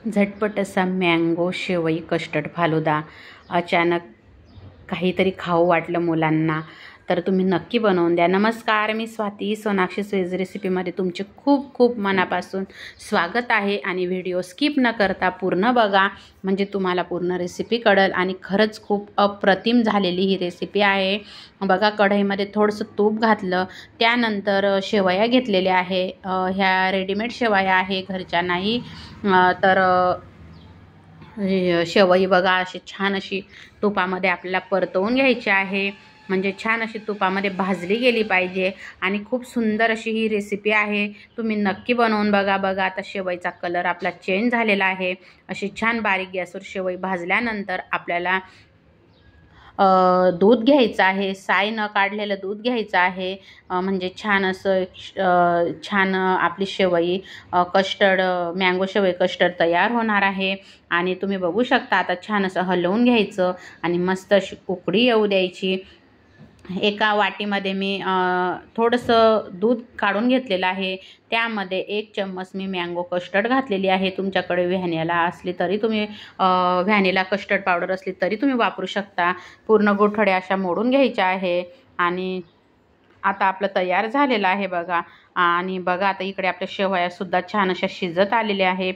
झटपट असा mango शेवई custard falooda अचानक काहीतरी खाऊ वाटलं मुलांना तर तुम्ही नक्की बनवून द्या। नमस्कार, मी स्वाती, सोनाक्षी स्वीज रेसिपीमध्ये तुमचे खूप खूप मनापासून स्वागत आहे। आणि व्हिडिओ स्किप न करता पूर्ण बघा, म्हणजे तुम्हाला पूर्ण रेसिपी कळेल। आणि खरंच खूप अप्रतिम झालेली ही रेसिपी आहे। बघा, कढईमध्ये थोडंसं तूप घातलं, त्यानंतर शेवया घेतलेल्या आहे। ह्या रेडीमेड शेवया आहे, घरच्या नाही। तर शेवई बघा अशी छान अशी तुपामध्ये आपल्याला परतवून घ्यायची आहे, म्हणजे छान अशी तुपामध्ये भाजली गेली पाहिजे। आणि खूप सुंदर अशी ही रेसिपी आहे, तुम्ही नक्की बनवून बघा। बघा आता शेवईचा कलर आपला चेंज झालेला आहे। अशी छान बारीक गॅसवर शेवई भाजल्यानंतर आपल्याला दूध घ्यायचं आहे, साय न काढलेलं दूध घ्यायचं आहे। म्हणजे छान असं छान आपली शेवई कस्टर्ड मँगो शेवई कस्टर्ड तयार होणार आहे। आणि तुम्ही बघू शकता आता छान असं हलवून घ्यायचं आणि मस्त अशी उकळी येऊ द्यायची। एका वाटीमध्ये मी थोडंसं दूध काढून घेतलेलं आहे, त्यामध्ये 1 चम्मच मी मँगो कस्टर्ड घातलेली आहे। तुमच्याकडे व्हॅनिला असली तरी तुम्ही व्हॅनिला कस्टर्ड पावडर असली तरी तुम्ही वापरू शकता। पूर्ण गोठड्या अशा मोडून घ्यायच्या आहे। आणि आता आपलं तयार झालेलं आहे बघा। आणि बघा आता इकडे आपल्या शेवयासुद्धा छान अशा शिजत आलेल्या आहे।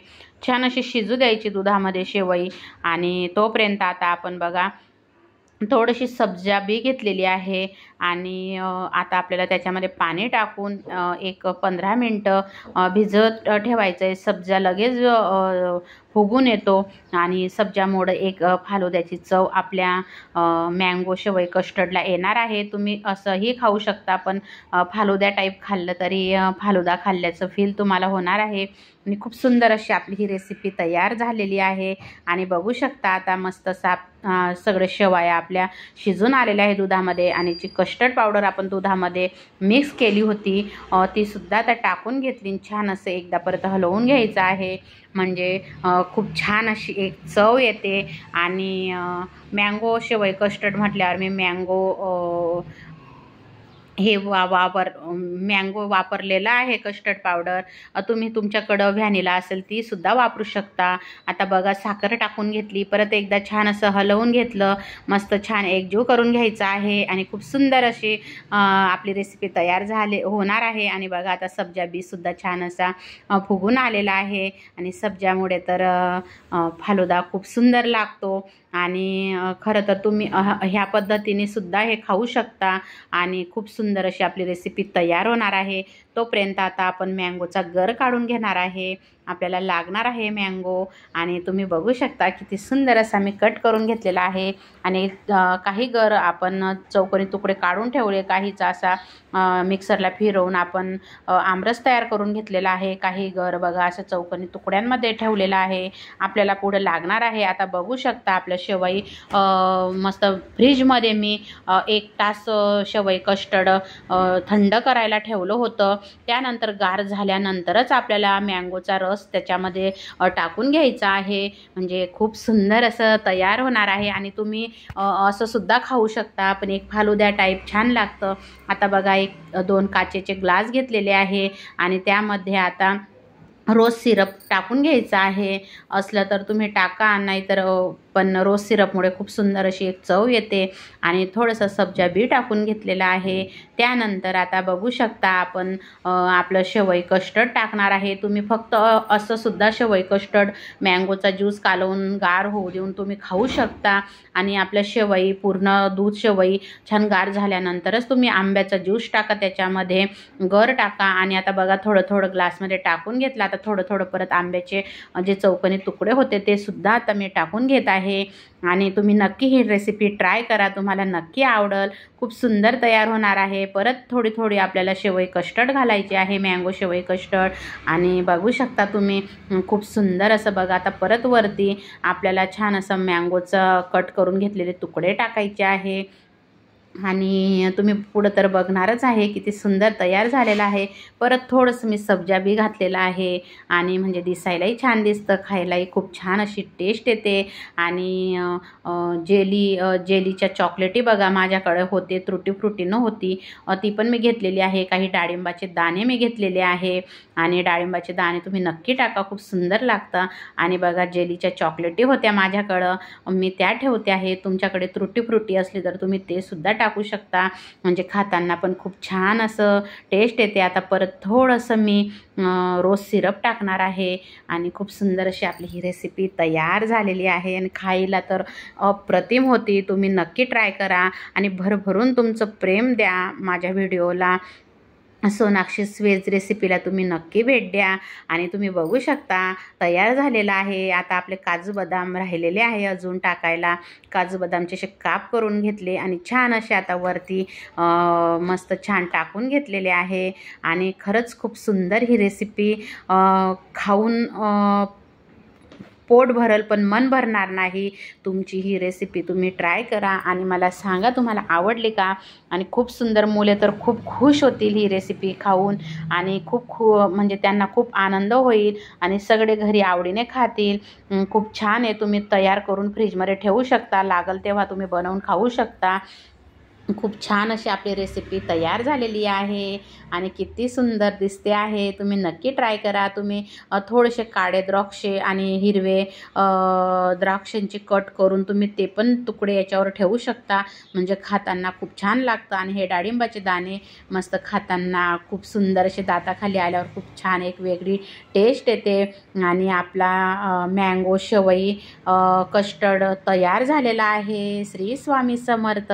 छान अशी शिजू द्यायची दुधामध्ये शेवई। आणि तोपर्यंत आता आपण बघा थोडीशी सब्जा बी घेतलेली आहे। आणि आता आपल्याला त्याच्यामध्ये पाणी टाकून एक 15 मिनटं भिजत ठेवायचं आहे। सब्जा लगेच फुगून येतो आणि सब्जामुळे एक फालुद्याची चव आपल्या मँगो शेवई कस्टर्डला येणार आहे। तुम्ही असंही खाऊ शकता, पण फालुदा टाईप खाल्लं तरी फालुदा खाल्ल्याचं फील तुम्हाला होणार आहे। आणि खूप सुंदर अशी आपली ही रेसिपी तयार झालेली आहे। आणि बघू शकता आता मस्त सगळे शेवया आपल्या शिजून आलेल्या आहे दुधामध्ये। आणि जी कस्टर्ड पावडर आपण दुधामध्ये मिक्स केली होती ती सुद्धा आता टाकून घेतली। छान असं एकदा परत हलवून घ्यायचं आहे, म्हणजे खूप छान अशी एक चव येते। आणि मँगो शेवई कस्टर्ड म्हटल्यावर मी मँगो हे मँगो वापरलेला आहे कस्टर्ड पावडर। तुम्ही तुमच्याकडं व्हॅनिला असेल ती सुद्धा वापरू शकता। आता बघा साखर टाकून घेतली, परत एकदा छान असं हलवून घेतलं, मस्त छान एकजीव करून घ्यायचं आहे। आणि खूप सुंदर अशी आपली रेसिपी तयार होणार आहे। आणि बघा आता सब्जा बी सुद्धा छान असा फुगून आलेला आहे। आणि सब्जामुळे तर फालुदा खूप सुंदर लागतो। आणि खरं तर तुम्ही ह्या पद्धतीने सुद्धा हे खाऊ शकता। आणि खूप सुंदर अशी आपली रेसिपी तयार होणार आहे। तोपर्यंत आता आपण मँगोचा गर काढून घेणार आहे। आपल्याला लागणार आहे मँगो। आणि तुम्ही बघू शकता किती सुंदर असा मी कट करून घेतलेला आहे। आणि काही गर आपण चौकोनी तुकडे काढून ठेवले, काहीचा असा मिक्सरला फिरवून आपण आमरस तयार करून घेतलेला आहे। काही गर बघा असं चौकोनी तुकड्यांमध्ये ठेवलेला आहे, आपल्याला पुढे लागणार आहे। आता बघू शकता आपल्या शेवई मस्त फ्रीजमध्ये मी 1 तास शेवई कस्टर्ड थंड करायला ठेवलं होतं। त्यानंतर गार झाल्यानंतरच आपल्याला मँगोचा रस त्याच्यामध्ये टाकून घ्यायचा आहे, म्हणजे खूप सुंदर असं तयार होणार आहे। आणि तुम्ही असं सुद्धा खाऊ शकता, पण एक फालुदा टाईप छान लागतं। आता बघा 2 काचेचे ग्लास घेतलेले आहे आणि त्यामध्ये आता रोज सिरप टाकून घ्यायचा आहे। असलं तर तुम्ही टाका, नाहीतर पण रोज सिरपमुळे खूप सुंदर अशी एक चव येते। आणि थोडंसं सब्जा बी टाकून घेतलेलं आहे। त्यानंतर आता बघू शकता आपण आपलं शेवई कस्टर्ड टाकणार आहे। तुम्ही फक्त असं सुद्धा शेवई कस्टर्ड मँगोचा ज्यूस कालवून गार होऊ देऊन तुम्ही खाऊ शकता। आणि आपल्या शेवई पूर्ण दूध शेवई छान गार झाल्यानंतरच तुम्ही आंब्याचा ज्यूस टाका, त्याच्यामध्ये गर टाका। आणि आता बघा थोडं थोडं ग्लासमध्ये टाकून घेतलं, आता थोडं थोडं परत आंब्याचे जे चौकोनी तुकडे होते ते सुद्धा आता मी टाकून घेत आहे। आणि तुम्ही नक्की ही रेसिपी ट्राय करा, तुम्हाला नक्की आवडेल। खूप सुंदर तयार होणार आहे। परत थोडी थोडी आपल्याला शेवई कस्टर्ड घालायची आहे, मँगो शेवई कस्टर्ड। आणि बघू शकता तुम्ही खूप सुंदर असं बघा आता परत वरती आपल्याला छान असं मँगोचं कट करून घेतलेले तुकडे टाकायचे आहे। आणि तुम्ही पुढं तर बघणारच आहे किती सुंदर तयार झालेला आहे. परत थोडंसं मी सब्जा बी घातलेला आहे आणि म्हणजे दिसायलाही छान दिसतं, खायलाही खूप छान अशी टेस्ट येते. आणि जेलीच्या चॉकलेटी बघा माझ्याकडे होते, त्रुटी फ्रुटी नव्हती, ती पण मी घेतलेली आहे. काही डाळिंबाचे दाणे मी घेतलेले आहे आणि डाळिंबाचे दाणे तुम्ही नक्की टाका, खूप सुंदर लागतं. आणि बघा जेलीच्या चॉकलेटी होत्या माझ्याकडं, मी त्या ठेवते आहे. तुमच्याकडे त्रुटी फ्रुटी असली तर तुम्ही ते सुद्धा टाकू शकता, म्हणजे खाताना पण खूप छान असं टेस्ट येते. आता परत थोडंसं मी रोज सिरप टाकणार आहे आणि खूप सुंदर अशी आपली ही रेसिपी तयार झालेली आहे आणि खायला तर अप्रतिम होती. तुम्ही नक्की ट्राय करा आणि भरभरून तुमचं प्रेम द्या माझ्या व्हिडिओला. सोनाक्षी स्वेज रेसिपीला तुम्ही नक्की भेट द्या. आणि तुम्ही बघू शकता तयार झालेला आहे. आता आपले काजू बदाम राहिलेले आहे अजून टाकायला. काजू बदामचे असे काप करून घेतले आणि छान असे आता वरती मस्त छान टाकून घेतलेले आहे. आणि खरंच खूप सुंदर ही रेसिपी, खाऊन पोट भरल पण मन भरणार नाही. तुमची ही रेसिपी तुम्ही ट्राय करा आणि मला सांगा तुम्हाला आवडली का. आणि खूप सुंदर, मुले तर खूप खुश होतील ही रेसिपी खाऊन आणि म्हणजे त्यांना खूप आनंद होईल आणि सगळे घरी आवडीने खातील. खूप छान आहे. तुम्ही तयार करून फ्रीजमध्ये ठेवू शकता, लागल तेव्हा तुम्ही बनवून खाऊ शकता. खूप छान अशी आपली रेसिपी तयार झालेली आहे आणि किती सुंदर दिसते आहे. तुम्ही नक्की ट्राय करा. तुम्ही थोडेसे काळे द्राक्षे आणि हिरवे द्राक्षांची कट करून तुम्ही ते पण तुकडे याच्यावर ठेवू शकता, म्हणजे खाताना खूप छान लागतं. आणि हे डाळिंबाचे दाणे मस्त खाताना खूप सुंदर असे दाताखाली आल्यावर खूप छान एक वेगळी टेस्ट येते. आणि आपला मँगो शेवई कस्टर्ड तयार झालेला आहे. श्री स्वामी समर्थ.